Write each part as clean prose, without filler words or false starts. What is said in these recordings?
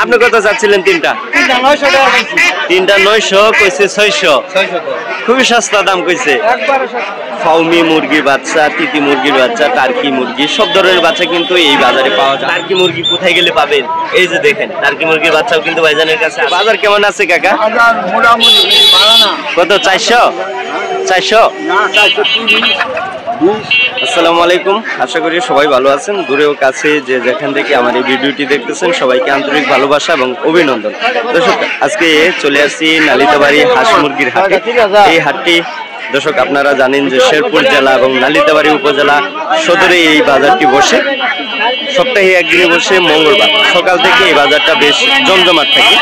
আপনি কত চাচ্ছিলেন তিনটা? তিনটা 900 কইছে 600। খুবই সস্তা দাম কইছে। ফাউমি মুরগির বাচ্চা, তিতি মুরগির বাচ্চা, টার্কি মুরগি সব ধরনের বাচ্চা কিন্তু এই বাজারে পাওয়া যায়। টার্কি মুরগি কোথায় গেলে পাবেন? এই যে দেখেন টার্কি মুরগির বাচ্চাও কিন্তু ভাইজানের কাছে। বাজার কেমন আছে কাকা? কত 400? 400? আসসালামু আলাইকুম, আশা করি সবাই ভালো আছেন। দূরেও কাছে যে যেখান থেকে আমার এই ভিডিওটি দেখতেছেন সবাইকে আন্তরিক ভালোবাসা এবং অভিনন্দন। দর্শক, আজকে চলে আসছি নালিতাবাড়ি হাঁস মুরগির হাটে। এই হাটটি দর্শক আপনারা জানেন যে শেরপুর জেলা এবং নালিতাবাড়ি উপজেলা সদরে এই বাজারটি বসে। সপ্তাহে একদিনে বসে মঙ্গলবার সকাল থেকে এই বাজারটা বেশ জমজমাট থাকে।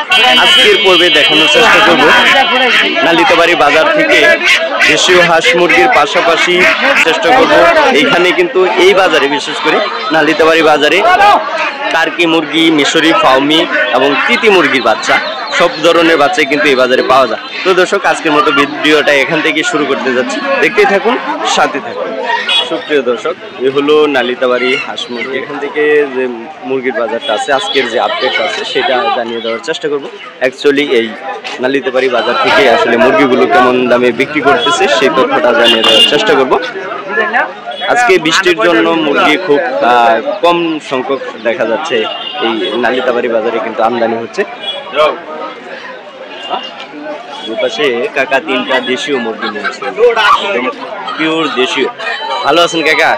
আজকের পর্বে দেখানোর চেষ্টা করব নালিতাবাড়ি বাজার থেকে দেশীয় হাঁস মুরগির পাশাপাশি চেষ্টা করব এইখানে কিন্তু এই বাজারে বিশেষ করে নালিতাবাড়ি বাজারে টার্কি মুরগি, মিশরি, ফাউমি এবং তিতি মুরগির বাচ্চা সব ধরনের বাচ্চাই কিন্তু এই বাজারে পাওয়া যায়। তো দর্শক, আজকের মতো ভিডিওটা এখান থেকে শুরু করতে যাচ্ছি, দেখতেই থাকুন, সাথে থাকুন। সুপ্রিয় দর্শক, এ হলো নালিতাবাড়ি হাঁস মুরগি। এখান থেকে যে মুরগির বাজারটা আছে, আজকের যে আপডেট আছে সেটা জানিয়ে দেওয়ার চেষ্টা করব। অ্যাকচুয়ালি এই নালিতাবাড়ি বাজার থেকে আসলে মুরগিগুলো কেমন দামে বিক্রি করতেছে সেই তথ্যটা জানিয়ে দেওয়ার চেষ্টা করব। আজকে বৃষ্টির জন্য মুরগি খুব কম সংখ্যক দেখা যাচ্ছে এই নালিতাবাড়ি বাজারে কিন্তু আমদানি হচ্ছে। দুপাশে কাকা তিনটা দেশীয় মুরগি নিয়েছে, একদম পিওর দেশীয়। ভালো আছেন কাকা?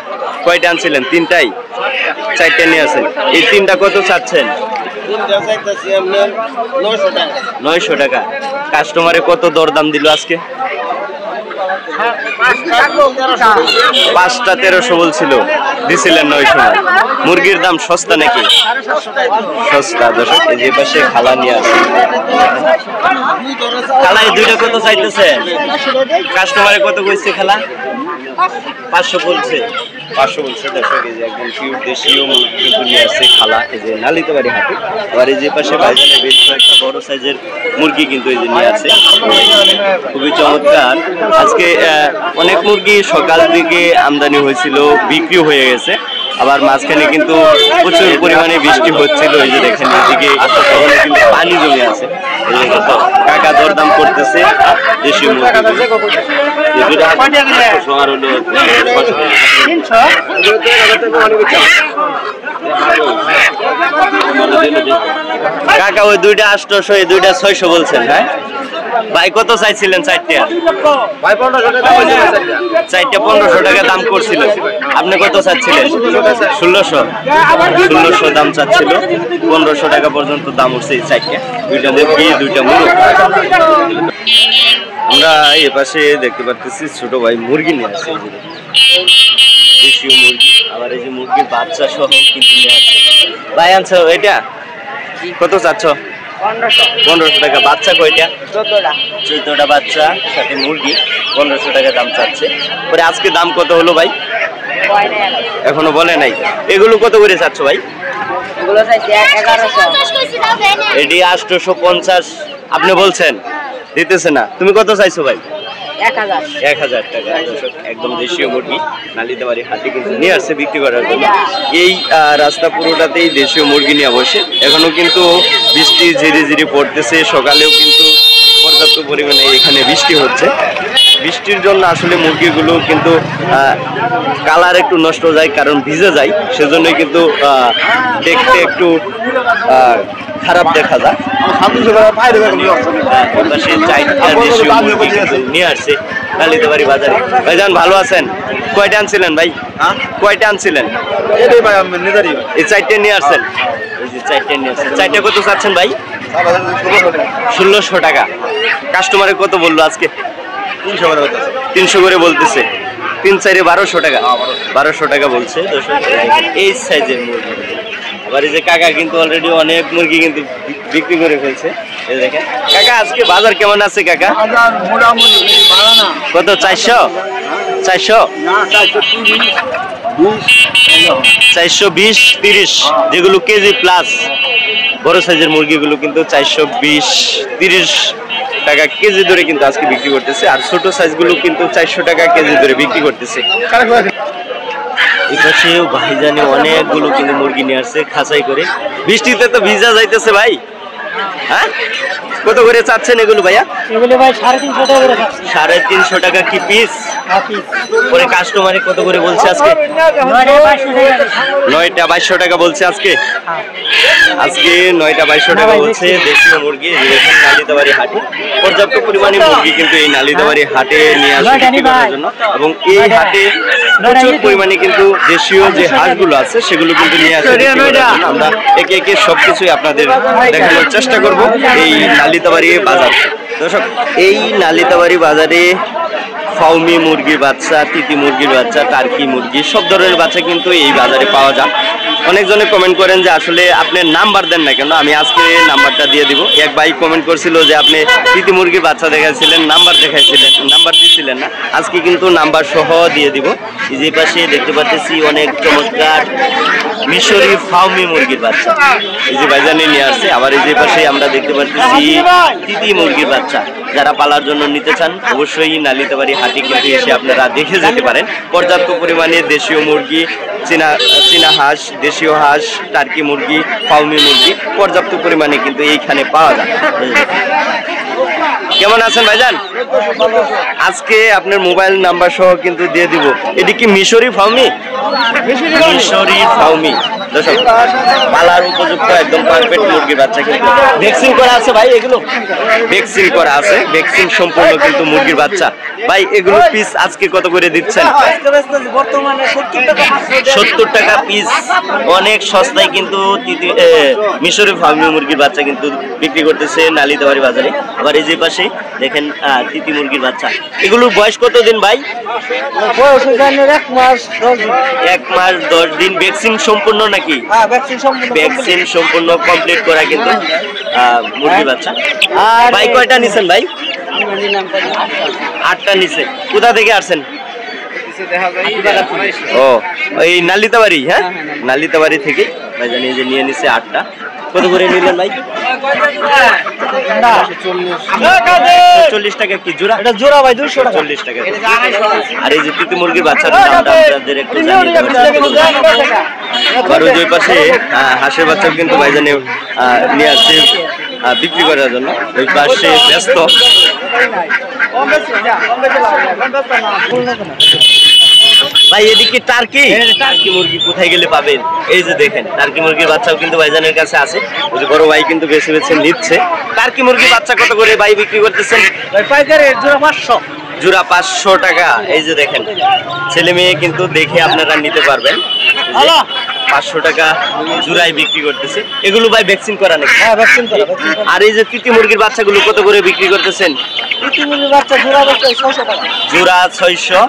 কয়টা আনছিলেন? তিনটাই? 4টা নিয়ে আছেন। এই তিনটা কত চাচ্ছেন? 900 টাকা। কাস্টমারে কত দরদাম দিল আজকে? 5টা 1300 বলছিল, দিছিলেন 900। মুরগির দাম সস্তা নাকি? সস্তা। দর্শক, এই যে পাশে খালা নিয়ে আসে। খালা এই দুইটা কত চাইতেছে? কাস্টমারে কত কইছে খালা? 500 বলছে। 500 বলছে। দর্শক, এই যে একদম পিওর দেশীয় মুরগি কিন্তু নিয়ে আসছে খালা এই যে নালিতাবাড়ি হাটে। আবার এই যে পাশে বাইরে বেশ কয়েকটা বড় সাইজের মুরগি কিন্তু এই যে নিয়ে আসছে, খুবই চমৎকার। আজকে অনেক মুরগি সকাল দিকে আমদানি হয়েছিল, বিক্রি হয়ে গেছে। আবার মাঝখানে কিন্তু প্রচুর পরিমাণে বৃষ্টি হচ্ছিল। এই যে দেখেন এদিকে কিন্তু পানি জমে আছে। কাকা দরদাম করতেছে দেশীয় মুরগি। কাকা ওই দুইটা 800, এই দুইটা 600 বলছেন। হ্যাঁ ভাই, কত চাইছিলেন? 4টা? 4টা 1500 টাকা দাম করছিল। আপনি কত চাচ্ছিলেন? 1600 দাম চাচ্ছিল। 1500 টাকা পর্যন্ত দাম উঠছে এই 4টা। দুইটা দেখি, দুইটা মুরগ। আমরা এ পাশে দেখতে পাচ্ছি ছোট ভাই মুরগি নিয়ে আসছে, দেশীয় মুরগি। আবার এই যে মুরগির বাচ্চা সহ কিন্তু নিয়ে আসছে। ভাই আনছো এটা কত চাচ্ছ? 1500 টাকা। বাচ্চা কয়টা? 14টা বাচ্চা সাথে মুরগি, 1500 টাকা দাম চাচ্ছে। পরে আজকে দাম কত হলো ভাই? এখনো বলে নাই। এগুলো কত করে চাচ্ছ ভাই? এটি 850 আপনি বলছেন, দিতেছে না। তুমি কত চাইছো ভাই? 1000 টাকা। একদম দেশীয় মুরগি নালিতাবাড়ি হাটে কিন্তু নিয়ে আসছে বিক্রি করার জন্য। এই রাস্তা পুরোটাতেই দেশীয় মুরগি নিয়ে বসে। এখনো কিন্তু বৃষ্টি ঝিরি ঝিরি পড়তেছে। সকালেও কিন্তু পর্যাপ্ত পরিমাণে এখানে বৃষ্টি হচ্ছে। বৃষ্টির জন্য আসলে মুরগিগুলো কিন্তু কালার একটু নষ্ট যায়, কারণ ভিজে যায়, সেজন্যই কিন্তু দেখতে একটু খারাপ দেখা যায়। নিয়ে আসছে নালিতাবাড়ি বাজারে। ভাইজান ভালো আছেন? কয়টা আনছিলেন ভাই? কয়টা আনছিলেন? এই 4টা নিয়ে আসছেন। এই যে 4টা নিয়ে আসছেন। 4টা কত চাচ্ছেন ভাই? 1600 টাকা। কাস্টমারে কত বললো আজকে? 300 করে বলতেছে। 3-4 1200 টাকা। 1200 টাকা বলছে। এই সাইজের মুরগি। আবার এই যে কাকা কিন্তু অলরেডি অনেক মুরগি কিন্তু বিক্রি করে ফেলছে। এই দেখেন কাকা, আজকে বাজার কেমন আছে কাকা? কত? 400? 420, 30 যেগুলো কেজি প্লাস বড় সাইজের মুরগিগুলো কিন্তু 420, 30 টাকা কেজি ধরে কিন্তু আজকে বিক্রি করতেছে। আর ছোট সাইজগুলো কিন্তু 400 টাকা কেজি ধরে বিক্রি করতেছে। এপাশেও ভাইজানে অনেকগুলো কিন্তু মুরগি নিয়ে আসছে খাঁচাই করে। বৃষ্টিতে তো ভিজা যাইতেছে ভাই, হ্যাঁ, কত করে চাচ্ছেন এগুলো ভাইয়া? এগুলো ভাই 350 টাকা করে চাচ্ছি। 350 টাকা কি পিস? পরে কাস্টমারে কত করে বলছে আজকে? 9টা 2200 টাকা বলছে আজকে। আজকে 9টা 2200 টাকা বলছে দেশীয় মুরগি। দেখেন নালিতাবাড়ি হাটে পর্যাপ্ত পরিমাণে মুরগি কিন্তু এই নালিতাবাড়ি হাটে নিয়ে আসে বিক্রি করার জন্য, এবং এই হাটে প্রচুর পরিমাণে কিন্তু দেশীয় যে হাঁসগুলো আছে সেগুলো কিন্তু নিয়ে আসে বিক্রি করার জন্য। আমরা একে একে সবকিছুই আপনাদের দেখানোর চেষ্টা করব এই নালিতাবাড়ি বাজার। দর্শক, এই নালিতাবাড়ি বাজারে ফাউমি মুরগির বাচ্চা, তিতি মুরগির বাচ্চা, টার্কি মুরগি সব ধরনের বাচ্চা কিন্তু এই বাজারে পাওয়া যায়। অনেকজনে কমেন্ট করেন যে আসলে আপনি নাম্বার দেন না কেন, আমি আজকে নাম্বারটা দিয়ে দিব। এক ভাই কমেন্ট করছিল যে আপনি তিতি মুরগির বাচ্চা দেখাইছিলেন, নাম্বার দেখাইছিলেন, নাম্বার দিয়েছিলেন না, আজকে কিন্তু নাম্বার সহ দিয়ে দিব। এই যে পাশে দেখতে পাচ্ছি অনেক চমৎকার মিশরি ফাউমি মুরগির বাচ্চা, এই যে ভাইজানি নিয়ে আসছে। আবার এই যে পাশে আমরা দেখতে পাচ্ছি তিতি মুরগির বাচ্চা। যারা পালার জন্য নিতে চান অবশ্যই নালিতাবাড়ি হাটে কিন্তু এসে আপনারা দেখে যেতে পারেন। পর্যাপ্ত পরিমাণে দেশীয় মুরগি, চীনা হাঁস, দেশীয় হাঁস, টার্কি মুরগি, ফাউমি মুরগি পর্যাপ্ত পরিমাণে কিন্তু এইখানে পাওয়া যায়। কেমন আছেন ভাইজান? আজকে আপনার মোবাইল নাম্বার সহ কিন্তু দিয়ে দিব। এটি কি মিশরি ফাউমি? মিশরি ফাউমি। দর্শক, পালার উপযুক্ত একদম পারফেক্ট মুরগির বাচ্চা কিন্তু ভ্যাকসিন করা আছে ভাই। এগুলো ভ্যাকসিন করা আছে, ভ্যাকসিন সম্পূর্ণ কিন্তু মুরগির বাচ্চা। ভাই এগুলো পিস আজকে কত করে দিচ্ছেন? বর্তমানে 70 টাকা পিস। অনেক সস্তায় কিন্তু মিশরি ফার্মি মুরগির বাচ্চা কিন্তু বিক্রি করতেছে নালিতাবাড়ি বাজারে। আবার এই যে পাশে দেখেন তিতি মুরগির বাচ্চা। এগুলোর বয়স কত দিন ভাই? বয়স 1 মাস 10 দিন। 1 মাস 10 দিন। ভ্যাকসিন সম্পূর্ণ নাকি? হ্যাঁ, ভ্যাকসিন সম্পূর্ণ। ভ্যাকসিন সম্পূর্ণ কমপ্লিট করা কিন্তু মুরগির বাচ্চা। ভাই কয়টা নিছেন ভাই? 8টা নিছে। কোথা থেকে আসছেন? ও, এই নালিতাবাড়ি। হ্যাঁ, নালিতাবাড়ি থেকে ভাইজান এই যে নিয়ে নিছে 8টা। কত করে নিলেন ভাই? 40 টাকা কি জোড়া? এটা জোড়া ভাই 200 টাকা। 40 টাকা। আর এই যে তিতি মুরগির বাচ্চার দামটা আপনাদের একটু জানিয়ে দেব। আর ওই যে পাশে হাঁসের বাচ্চা কিন্তু ভাইজানে নিয়ে আসছে বিক্রি করার জন্য। ওই পাশে ব্যস্ত। ভাই এদিকে টার্কি মুরগি কোথায় গেলে পাবেন? এই যে দেখেন টার্কি মুরগির বাচ্চাও কিন্তু ভাইজানের কাছে আছে। ওই যে বড় ভাই কিন্তু বেছে বেছে নিচ্ছে। টার্কি মুরগির বাচ্চা কত করে ভাই বিক্রি করতেছেন? পাইকারি জোড়া 500। জোড়া 500 টাকা। এই যে দেখেন ছেলে মেয়ে কিন্তু দেখে আপনারা নিতে পারবেন। 500 টাকা জোড়াই বিক্রি করতেছে। এগুলো ভাই ভ্যাকসিন করা নাকি? হ্যাঁ, ভ্যাকসিন করা। আর এই যে তিতি মুরগির বাচ্চাগুলো কত করে বিক্রি করতেছেন? তিতি মুরগির বাচ্চা জোড়া 600 টাকা। জোড়া 600।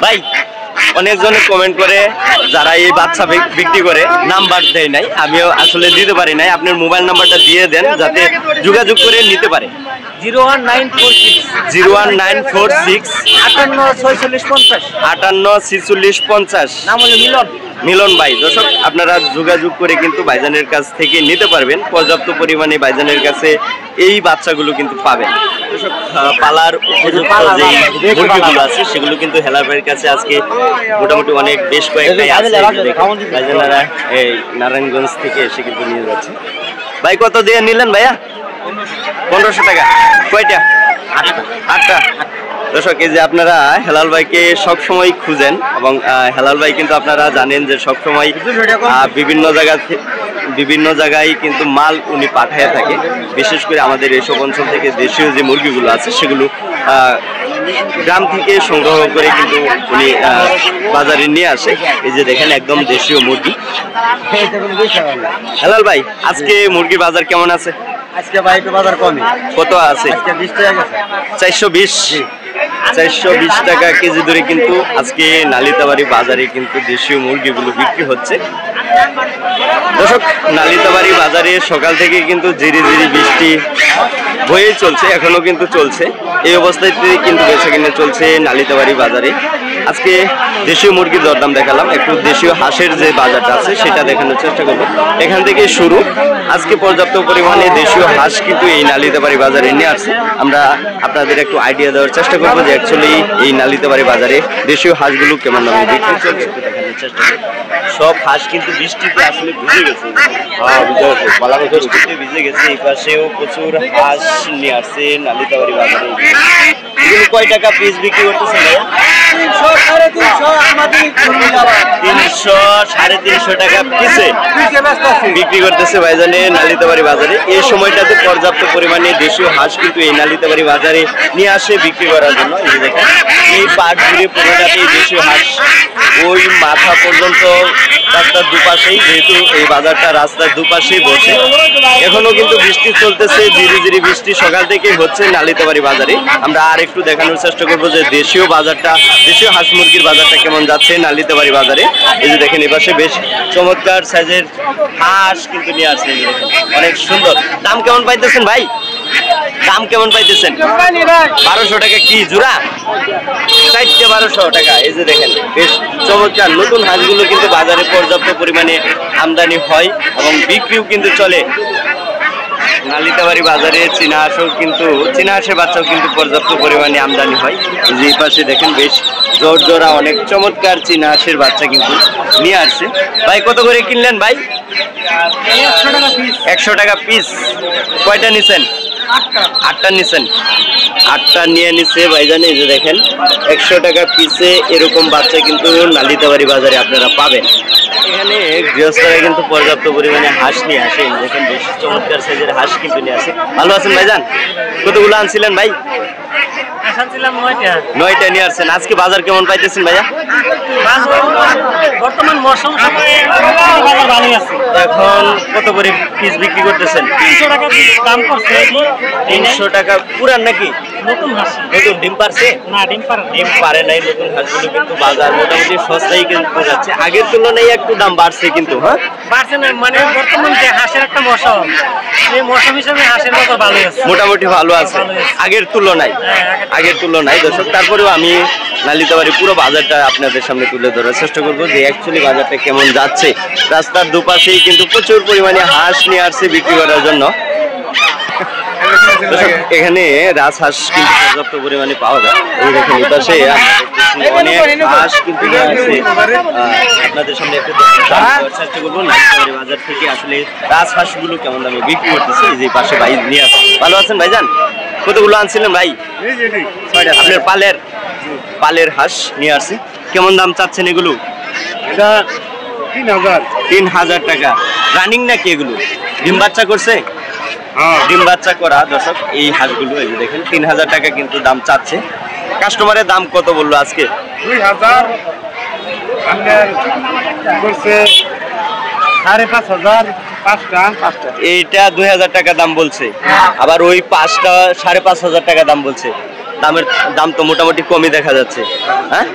ভাই অনেকজনে কমেন্ট করে যারা এই বাচ্চা বিক্রি করে নাম্বার দেয় নাই, আমিও আসলে দিতে পারি নাই। আপনার মোবাইল নাম্বারটা দিয়ে দেন যাতে যোগাযোগ করে নিতে পারে। 01946 01946 584650। 584650। নাম হলো মিলন ভাই। দর্শক, আপনারা যোগাযোগ করে কিন্তু ভাইজানের কাছ থেকে নিতে পারবেন। পর্যাপ্ত পরিমাণে ভাইজানের কাছে এই বাচ্চাগুলো কিন্তু পাবেন। দর্শক, পালার উপযুক্ত যে মুরগিগুলো আছে সেগুলো কিন্তু হেলাল ভাইয়ের কাছে আজকে মোটামুটি অনেক বেশ কয়েকটাই আছে। ভাইজানেরা এই নারায়ণগঞ্জ থেকে এসে কিন্তু নিয়ে যাচ্ছে। ভাই কত দিয়ে নিলেন ভাইয়া? 1500 টাকা। কয়টা? 8টা। দর্শক, এই যে আপনারা হেলাল ভাইকে সবসময় খুঁজেন, এবং হেলাল ভাই কিন্তু আপনারা জানেন যে সবসময় বিভিন্ন জায়গায় কিন্তু মাল উনি পাঠিয়ে থাকে। বিশেষ করে আমাদের এইসব অঞ্চল থেকে দেশীয় যে মুরগিগুলো আছে সেগুলো গ্রাম থেকে সংগ্রহ করে কিন্তু উনি বাজারে নিয়ে আসে। এই যে দেখেন একদম দেশীয় মুরগি। হেলাল ভাই, আজকে মুরগির বাজার কেমন আছে? আজকে ভাই একটু বাজার কমই। কত আছে? আজকে 20 টাকা গেছে। 420 টাকা কেজি ধরে কিন্তু আজকে নালিতাবাড়ি বাজারে কিন্তু দেশীয় মুরগিগুলো বিক্রি হচ্ছে। দর্শক, নালিতাবাড়ি বাজারে সকাল থেকে কিন্তু ঝিরি ঝিরি বৃষ্টি বয়ে চলছে, এখনো কিন্তু চলছে। এই অবস্থায় কিন্তু বেচাকেনা চলছে নালিতাবাড়ি বাজারে। আজকে দেশীয় মুরগির দরদাম দেখালাম, একটু দেশীয় হাঁসের যে বাজারটা আছে সেটা দেখানোর চেষ্টা করবো। এখান থেকে শুরু। আজকে পর্যাপ্ত পরিমাণে দেশীয় হাঁস কিন্তু এই নালিতাবাড়ি বাজারে নিয়ে আসছে। আমরা আপনাদের একটু আইডিয়া দেওয়ার চেষ্টা করবো যে অ্যাকচুয়ালি এই নালিতাবাড়ি বাজারে দেশীয় হাঁসগুলো কেমন দামে বিক্রি চলছে। দেখানোর চেষ্টা করি। সব হাঁস কিন্তু বৃষ্টিতে আসলে ভিজে গেছে, বৃষ্টিতে ভিজে গেছে। এই পাশেও প্রচুর হাঁস নিয়ে আসছে নালিতাবাড়ি বাজারে। এগুলো কয় টাকা পিস বিক্রি করতেছেন? 300 350 টাকা পিসে বিক্রি করতেছে ভাইজানে নালিতাবাড়ি বাজারে। এই সময়টাতে পর্যাপ্ত পরিমাণে দেশীয় হাঁস কিন্তু এই নালিতাবাড়ি বাজারে নিয়ে আসে বিক্রি করার জন্য। এই দেখেন এই পাট জুড়ে পুরোটাতেই দেশীয় হাঁস, ওই মাথা পর্যন্ত রাস্তার দুপাশেই, যেহেতু এই বাজারটা রাস্তার দুপাশেই বসে। এখনো কিন্তু বৃষ্টি চলতেছে, ধীরে ধীরে বৃষ্টি সকাল থেকেই হচ্ছে নালিতাবাড়ি বাজারে। আমরা আর একটু দেখানোর চেষ্টা করবো যে দেশীয় বাজারটা, দেশীয় হাঁস মুরগির বাজারটা কেমন যাচ্ছে নালিতাবাড়ি বাজারে। এই যে দেখেন এপাশে বেশ চমৎকার সাইজের হাঁস কিন্তু নিয়ে আসছে, অনেক সুন্দর। দাম কেমন পাইতেছেন ভাই? দাম কেমন পাইতেছেন? 1200 টাকা কি জোড়া? 4টে 1200 টাকা। এই যে দেখেন বেশ চমৎকার নতুন হাঁসগুলো কিন্তু বাজারে পর্যাপ্ত পরিমাণে আমদানি হয় এবং বিক্রিও কিন্তু চলে। নালিতাবাড়ি বাজারে চীনা হাঁসও কিন্তু, চীনা হাঁসের বাচ্চাও কিন্তু পর্যাপ্ত পরিমাণে আমদানি হয়। এই যে এই পাশে দেখেন বেশ জোড়া অনেক চমৎকার চীনা হাঁসের বাচ্চা কিন্তু নিয়ে আসছে। ভাই কত করে কিনলেন ভাই? 100 টাকা পিস। কয়টা নিছেন? 8টা নিছেন। 8টা নিয়ে নিচ্ছে ভাইজান। এই যে দেখেন 100 টাকা পিসে এরকম বাচ্চা কিন্তু নালিতাবাড়ি বাজারে আপনারা পাবেন। এখানে গৃহস্থরা কিন্তু পর্যাপ্ত পরিমাণে হাঁস নিয়ে আসে। দেখেন বেশ চমৎকার সাইজের হাঁস কিন্তু নিয়ে আসে। ভালো আছেন ভাইজান? কতগুলো আনছিলেন ভাই? 9টা নিয়ে আসছেন। আজকে বাজার কেমন পাইতেছেন ভাইয়া? বর্তমান মৌসুম এখন কত করে পিস বিক্রি করতেছেন? 300 টাকা দাম করছে। 300 টাকা। পুরান নাকি নতুন হাঁস? নতুন ডিম পারছে না, ডিম পারে নাই। নতুন হাঁসগুলো কিন্তু বাজার মোটামুটি সস্তাই কিন্তু যাচ্ছে, আগের তুলনায় একটু দাম বাড়ছে কিন্তু। হ্যাঁ বাড়ছে না, মানে বর্তমান যে হাঁসের একটা মৌসুম, সেই মৌসুম হিসেবে হাঁসের বাজার ভালো আছে, মোটামুটি ভালো আছে আগের তুলনায়। দর্শক তারপরেও আমি নালিতাবাড়ি পুরো বাজারটা আপনাদের সামনে তুলে ধরার চেষ্টা করবো যে অ্যাকচুয়ালি বাজারটা কেমন যাচ্ছে। রাস্তার দুপাশেই কিন্তু প্রচুর পরিমাণে হাঁস নিয়ে আসছে বিক্রি করার জন্য। এখানে রাজহাঁস কিন্তু পর্যাপ্ত পরিমাণে পাওয়া যায়। এই দেখেন এই পাশে অনেক হাঁস কিন্তু আপনাদের সামনে একটু চেষ্টা করবো নালিতাবাড়ি বাজার থেকে আসলে রাজহাঁসগুলো কেমন দামে বিক্রি করতেছে। এই যে পাশে ভাই নিয়ে আসছে। ভালো আছেন ভাইজান? কতগুলো আনছিলেন ভাই? আপনার পালের হাঁস নিয়ে আসছে। কেমন দাম চাচ্ছেন এগুলো? এটা 3000 টাকা। রানিং নাকি এগুলো? ডিম বাচ্চা করছে? ডিম বাচ্চা করা দর্শক এই হাঁসগুলো। এই যে দেখেন 3000 টাকা কিন্তু দাম চাচ্ছে। কাস্টমারের দাম কত বললো আজকে? 2000 করছে, 5,500। 5টা এইটা 2000 টাকা দাম বলছে, আবার ওই 5টা 5,500 টাকা দাম বলছে। দাম তো মোটামুটি কমই দেখা যাচ্ছে। হ্যাঁ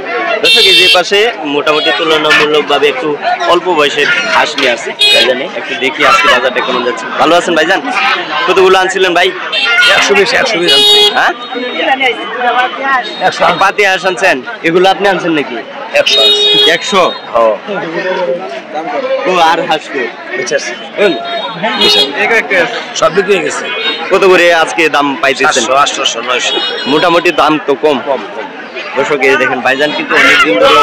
দর্শক এই যে পাশে মোটামুটি তুলনামূলকভাবে একটু অল্প বয়সের হাঁস নিয়ে আসছে ভাইজানে। একটু দেখি আজকে বাজারটা কেমন যাচ্ছে। ভালো আছেন ভাইজান? কতগুলো আনছিলেন ভাই? 120 আনছি। হ্যাঁ 100 পাতি হাঁস আনছেন। এগুলো আপনি আনছেন নাকি? 100। ও আর হাঁস সব বিক্রি হয়ে গেছে। কত করে আজকে দাম পাইতেছেন? 800 900। মোটামুটি দাম তো কম। দর্শক এই দেখেন ভাইজান কিন্তু অনেকদিন ধরে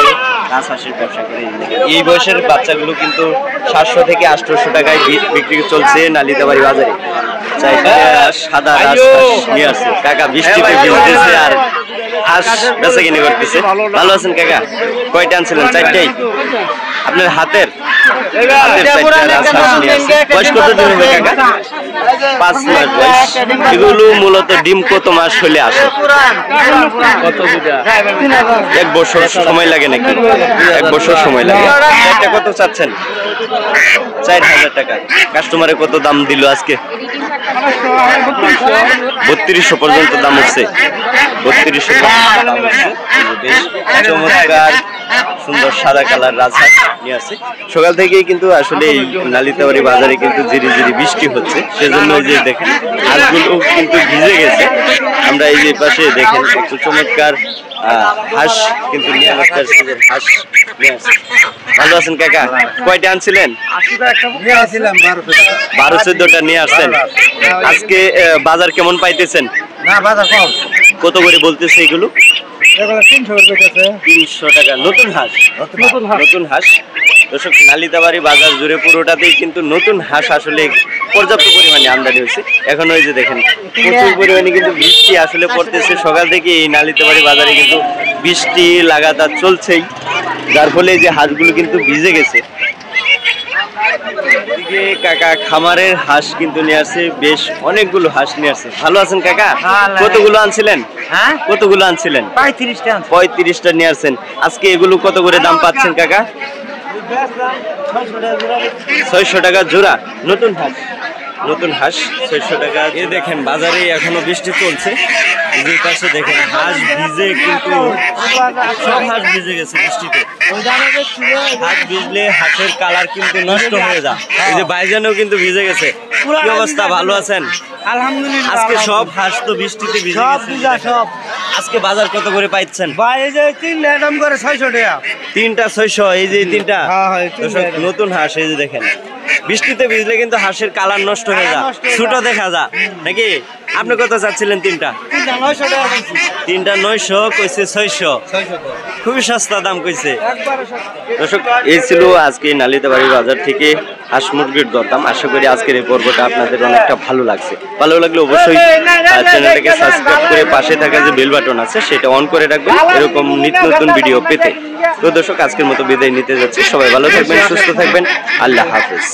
রাজহাঁসের ব্যবসা করে। এই বয়সের বাচ্চাগুলো কিন্তু 700 থেকে 800 টাকায় বিক্রি চলছে নালিতাবাড়ি বাজারে। সাদা রাজহাঁস নিয়ে আসছে কাকা, বৃষ্টিতে ভিজতেছে আর হাঁস বেচা কিনে করতেছে। ভালো আছেন কাকা? কয়টা আনছিলেন? 4টাই। আপনার হাতের 4টা রাজহাঁস নিয়ে আসছে। বয়স কত দিন হবে কাকা? 5 মাস বয়স। এগুলো মূলত ডিম কত মাস হলে আসে? কত? 1 বছর সময় লাগে নাকি? 1 বছর সময় লাগে। এটা কত চাচ্ছেন? 4000 টাকা। কাস্টমারে কত দাম দিল আজকে? 3200 পর্যন্ত দাম হচ্ছে। 3200 দাম হচ্ছে। বেশ চমৎকার সুন্দর সাদা কালার রাজহাঁস নিয়ে আসছে। সকাল থেকেই কিন্তু আসলে এই নালিতাবাড়ি বাজারে কিন্তু ধীরে ধীরে বৃষ্টি হচ্ছে, সেজন্য যে দেখেন হাঁসগুলো কিন্তু ভিজে গেছে। আমরা এই যে পাশে দেখেন একটু চমৎকার হাঁস কিন্তু হাঁস নিয়ে আসছে। ভালো আছেন কাকা? কয়টা আনছিলেন? 12-14টা নিয়ে আসছেন। আজকে বাজার কেমন পাইতেছেন? না, বাজার কম। কত করে বলতেছে এগুলো? 300 টাকা নতুন হাঁস। নতুন হাঁস দর্শক, নালিতাবাড়ি বাজার জুড়ে পুরোটাতেই কিন্তু নতুন হাঁস আসলে পর্যাপ্ত পরিমাণে আমদানি হয়েছে। এখন ওই যে দেখেন প্রচুর পরিমাণে কিন্তু বৃষ্টি আসলে পড়তেছে সকাল থেকে। এই নালিতাবাড়ি বাজারে কিন্তু বৃষ্টি লাগাতার চলছেই, যার ফলে যে হাঁসগুলো কিন্তু ভিজে গেছে। এদিকে কাকা খামারের হাঁস কিন্তু নিয়ে আসছে, বেশ অনেকগুলো হাঁস নিয়ে আসছে। ভালো আছেন কাকা? কতগুলো আনছিলেন? কতগুলো আনছিলেন? 35টা নিয়ে আসছেন। আজকে এগুলো কত করে দাম পাচ্ছেন কাকা? 600 টাকা জোড়া। নতুন হাঁস 600 টাকা। এ দেখেন বাজারে এখনো বৃষ্টি চলছে, যে পাশে দেখেন হাঁস ভিজে, কিন্তু সব হাঁস ভিজে গেছে বৃষ্টিতে। হাঁস ভিজলে হাঁসের কালার কিন্তু নষ্ট হয়ে যায়। এই যে ভাইজানও কিন্তু ভিজে গেছে। কি অবস্থা, ভালো আছেন? আলহামদুলিল্লাহ। আজকে সব হাঁস তো বৃষ্টিতে ভিজে গেছে। আজকে বাজার কত করে পাইছেন? ভাই এই যে 3 দাম করে 600 টাকা। 3টা 600, এই যে 3টা। হ্যাঁ, নতুন হাঁস, এই যে দেখেন বৃষ্টিতে ভিজলে কিন্তু হাঁসের কালার নষ্ট হয়ে যায়, ছোট দেখা যায় নাকি? আপনি কত চাচ্ছিলেন? 3টা 3টা 900 কইছে 600, খুবই সস্তা দাম কইছে। দর্শক, এই ছিল আজকে নালিতাবাড়ি বাজার থেকে হাঁস মুরগির দরদাম। আশা করি আজকের এই পর্বটা আপনাদের অনেকটা ভালো লাগছে। ভালো লাগলে অবশ্যই চ্যানেলটাকে সাবস্ক্রাইব করে পাশে থাকা যে বেল বাটন আছে সেটা অন করে রাখবেন এরকম নিত্য নতুন ভিডিও পেতে। তো দর্শক, আজকের মতো বিদায় নিতে যাচ্ছি। সবাই ভালো থাকবেন, সুস্থ থাকবেন। আল্লাহ হাফেজ।